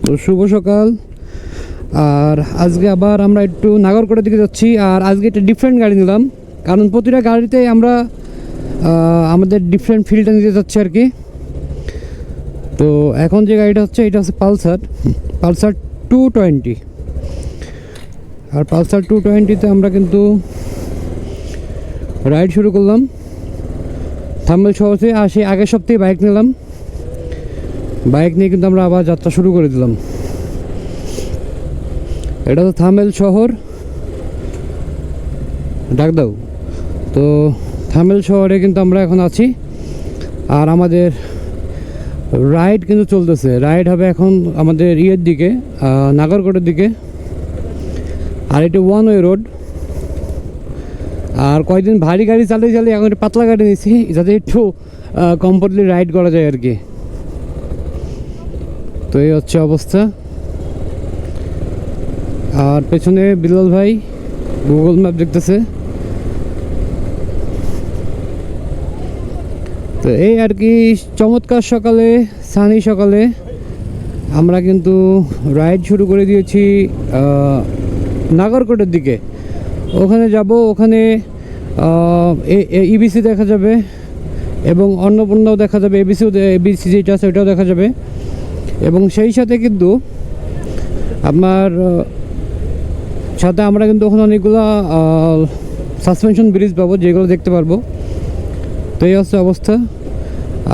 তো শুভ সকাল। আর আজকে আবার আমরা একটু নাগরকোটের দিকে যাচ্ছি। আর আজকে একটা ডিফারেন্ট গাড়ি নিলাম, কারণ প্রতিটা গাড়িতে আমরা আমাদের ডিফারেন্ট ফিল্ডটা নিতে যাচ্ছি আর কি। তো এখন যে গাড়িটা হচ্ছে এটা হচ্ছে পালসার 220। আর পালসার 220তে আমরা কিন্তু রাইড শুরু করলাম থাম্বেল শহরে। আর সেই আগের সপ্তাহে বাইক নিলাম, বাইক নিয়ে কিন্তু আমরা আবার যাত্রা শুরু করে দিলাম। এটা তো থাম্বেল শহর, ডাক দাও। তো থাম্বেল শহরে কিন্তু আমরা এখন আছি। আর আমাদের রাইড কিন্তু চলতেছে, রাইড হবে এখন আমাদের ইয়ের দিকে, নাগরকোটের দিকে। আর এটা ওয়ান ওয়ে রোড। আর কয়েকদিন ভারী গাড়ি চালিয়ে এখন একটা পাতলা গাড়ি নিয়েছি, যাতে একটু কমফোর্টলি রাইড করা যায় আর কি। তো এই হচ্ছে অবস্থা। আর পেছনে বিলাল ভাই গুগল ম্যাপ দেখতেছে। তো এই আর কি, চমৎকার সকালে, সানি সকালে আমরা কিন্তু রাইড শুরু করে দিয়েছি নাগরকোটের দিকে। ওখানে যাব, ওখানে ইবিসি দেখা যাবে এবং অন্নপূর্ণাও দেখা যাবে। এবিসি যেটা আছে ওটাও দেখা যাবে। এবং সেই সাথে কিন্তু আপনার সাথে আমরা কিন্তু ওখানে অনেকগুলো সাসপেনশন ব্রিজ পাবো, যেগুলো দেখতে পারবো। তো এই হচ্ছে অবস্থা।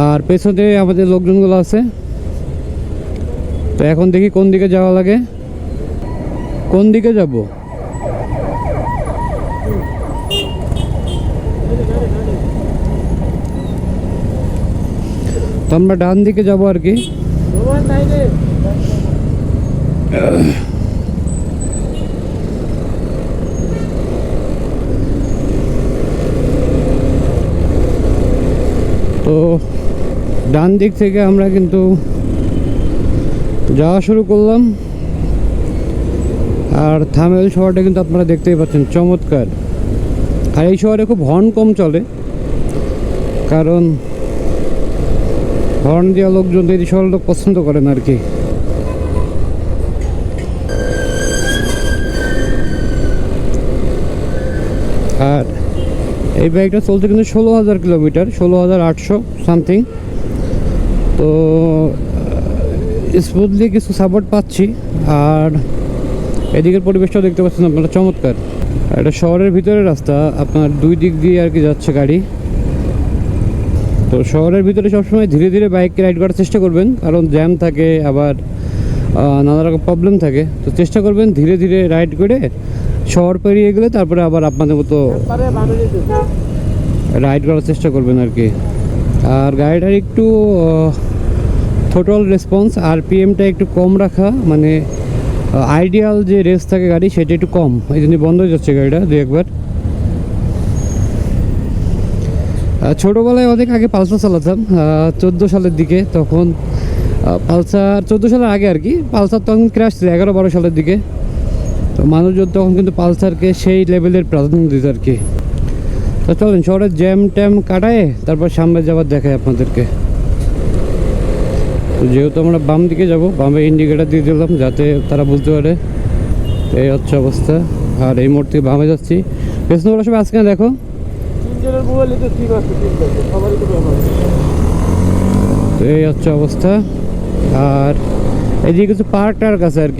আর পেছনে আমাদের লোকজনগুলো আছে। তো এখন দেখি কোন দিকে যাওয়া লাগে, কোন দিকে যাব। তো আমরা ডান দিকে যাব আর কি। তো ডান দিক থেকে আমরা কিন্তু যাওয়া শুরু করলাম। আর থামেল শহরটা কিন্তু আপনারা দেখতেই পাচ্ছেন, চমৎকার। আর এই শহরে খুব হর্ন কম চলে, কারণ হর্ন দেওয়া লোকজন এই শহরের লোক পছন্দ করেন আর কি। আর এই বাইকটা চলছে কিন্তু 16,000 কিলোমিটার, 16,800 সামথিং। তো স্মুথলি কিছু সাপোর্ট পাচ্ছি। আর এদিকের পরিবেশটাও দেখতে পাচ্ছেন আপনারা, চমৎকার। এটা শহরের ভিতরে রাস্তা, আপনার দুই দিক দিয়ে আর কি যাচ্ছে গাড়ি। তো শহরের ভিতরে সবসময় ধীরে ধীরে বাইক রাইড করার চেষ্টা করবেন, কারণ জ্যাম থাকে, আবার নানা রকম প্রবলেম থাকে। তো চেষ্টা করবেন ধীরে ধীরে রাইড করে শহর পেরিয়ে গেলে তারপরে আবার আপনাদের মতো রাইড করার চেষ্টা করবেন আর কি। আর গাড়িটার একটু থ্রোটল রেসপন্স, আরপিএমটা একটু কম রাখা, মানে আইডিয়াল যে রেস থাকে গাড়ি সেটা একটু কম, এই জন্য বন্ধ হয়ে যাচ্ছে গাড়িটা দু একবার। ছোটোবেলায় অনেক আগে পালসার চালাতাম, 14 সালের দিকে। তখন পালসার 14 সালের আগে আর কি, পালসার তখন ক্র্যাশ ছিল 11-12 সালের দিকে। তো মানুষজন তখন কিন্তু পালসারকে সেই লেভেলের প্রাধান্য দিত আর কি। তো চলেন শহরের জ্যাম ট্যাম কাটায় তারপর সামনে যাবার দেখায় আপনাদেরকে। তো যেহেতু আমরা বাম দিকে যাব, বামে ইন্ডিকেটার দিয়ে দিলাম যাতে তারা বুঝতে পারে। এই হচ্ছে অবস্থা। আর এই মুহূর্তে বামে যাচ্ছি। পেছনে ওরা সব আজকে দেখো, তো এই হচ্ছে অবস্থা। আর এদিকে কিছু পার্ক টার্ক আছে আর কি।